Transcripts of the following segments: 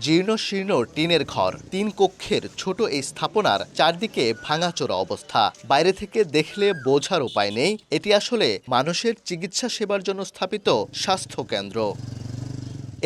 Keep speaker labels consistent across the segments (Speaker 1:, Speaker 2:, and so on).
Speaker 1: জীর্ণ শীর্ণ টিনের ঘর, ৩ কক্ষের ছোট এই স্থাপনার চারদিকে ভাঙাচোরা অবস্থা। বাইরে থেকে দেখলে বোঝার উপায় নেই এটি আসলে মানুষের চিকিৎসা সেবার জন্য স্থাপিত স্বাস্থ্য কেন্দ্র।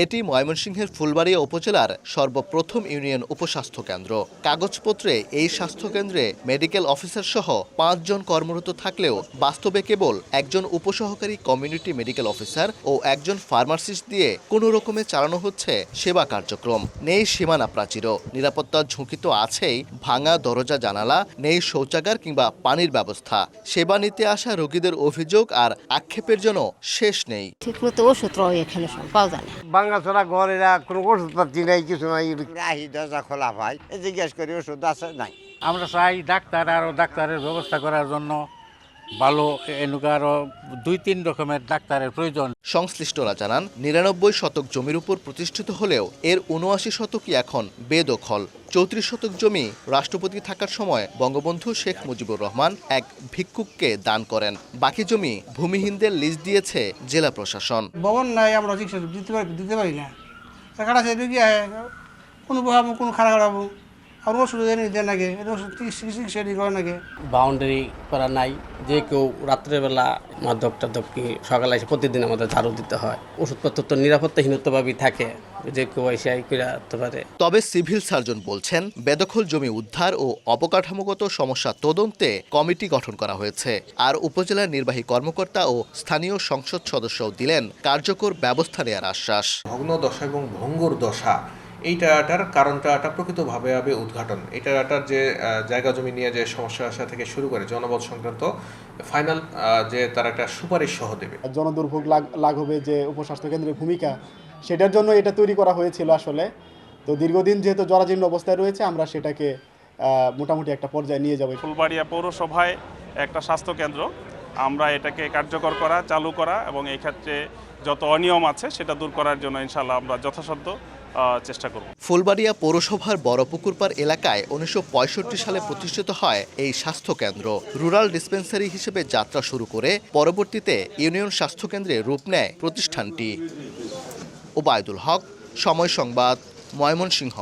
Speaker 1: এটি ময়মনসিংহের ফুলবাড়িয়া উপজেলার সর্বপ্রথম ইউনিয়ন উপস্বাস্থ্য কেন্দ্র। কাগজপত্রে এই স্বাস্থ্যকেন্দ্রে মেডিকেল অফিসার সহ ৫ জন কর্মরত থাকলেও বাস্তবে কেবল একজন উপসহকারী কমিউনিটি মেডিকেল অফিসার ও একজন ফার্মাসিস্ট দিয়ে কোনো রকমে চালানো হচ্ছে সেবা কার্যক্রম। নেই সীমানা প্রাচীরও, নিরাপত্তার ঝুঁকি তো আছেই, ভাঙা দরজা জানালা, নেই শৌচাগার কিংবা পানির ব্যবস্থা। সেবা নিতে আসা রোগীদের অভিযোগ আর আক্ষেপের জন্য শেষ নেই।
Speaker 2: ঠিকমতো ওষুধ এখানে পাওয়া যায় না।
Speaker 3: ভাঙাচোরা ঘর, এরা কোনো ওষুধপাতি নাই, কিছু নাই। রাহি দরজা খোলা ভাই, জিজ্ঞেস করি ওষুধ আছে নাই।
Speaker 4: আমরা চাই ডাক্তার আরও ডাক্তারের ব্যবস্থা করার জন্য ভালো এনুকা আরও ২-৩ রকমের ডাক্তারের প্রয়োজন।
Speaker 1: সংশ্লিষ্টরা জানান ৯৯ শতক জমির উপর প্রতিষ্ঠিত হলেও এর ৭৯ শতকই এখন বেদখল। ৩৪ শতক জমি রাষ্ট্রপতি থাকার সময় বঙ্গবন্ধু শেখ মুজিবুর রহমান এক ভিক্ষুককে দান করেন। বাকি জমি ভূমিহীনদের লিজ দিয়েছে জেলা প্রশাসন।
Speaker 5: ভবন নাই, আমরা চিকিৎসা দিতে পারি না। টাকাটা সে রুগী কোনো বহাবো, কোনো খারাপ খারাপো, আর ওষুধ দেন নাকি, চিকিৎসা করে নাকি।
Speaker 6: বাউন্ডারি করা নাই, যে কেউ রাত্রেবেলা মাদক টাদক সকালে এসে প্রতিদিন আমাদের ঝাড়ু দিতে হয়। ওষুধপত্র তো নিরাপত্তাহীনতাভাবেই থাকে, যে কেউ এসে করে আসতে পারে।
Speaker 1: তবে সিভিল সার্জন বলছেন বেদখল জমি উদ্ধার ও অবকাঠামোগত সমস্যা তদন্তে কমিটি গঠন করা হয়েছে। আর উপজেলার নির্বাহী কর্মকর্তা ও স্থানীয় সংসদ সদস্যও দিলেন কার্যকর ব্যবস্থা নেওয়ার আশ্বাস।
Speaker 7: ভগ্ন দশা এবং ভঙ্গুর দশা এইটার কারণটা প্রকৃতভাবে হবে উদ্ঘাটন। এটার যে জায়গা জমি নিয়ে যে সমস্যা আসা থেকে শুরু করে জনবল সংক্রান্ত ফাইনাল যে তারা একটা সুপারিশ সহ দেবে।
Speaker 8: জনদুর্ভোগ লাঘবে যে উপস্বাস্থ্য কেন্দ্রের ভূমিকা, সেটার জন্য এটা তৈরি করা হয়েছিল আসলে। তো দীর্ঘদিন যেহেতু জরাজীর্ণ অবস্থায় রয়েছে, আমরা সেটাকে মোটামুটি একটা পর্যায়ে নিয়ে যাব।
Speaker 9: ফুলবাড়িয়া পৌরসভায় একটা স্বাস্থ্য কেন্দ্র, আমরা এটাকে কার্যকর করা, চালু করা এবং এই ক্ষেত্রে যত অনিয়ম আছে সেটা দূর করার জন্য ইনশাআল্লাহ আমরা যথাসাধ্য চেষ্টা করব।
Speaker 1: ফুলবাড়িয়া পৌরসভার বড়পুকুরপাড় এলাকায় ১৯৬৫ সালে প্রতিষ্ঠিত হয় এই স্বাস্থ্য কেন্দ্র। রুরাল ডিসপেন্সারি হিসেবে যাত্রা শুরু করে পরবর্তীতে ইউনিয়ন স্বাস্থ্যকেন্দ্রে রূপ নেয় প্রতিষ্ঠানটি। ওবায়দুল হক, সময় সংবাদ, ময়মনসিংহ।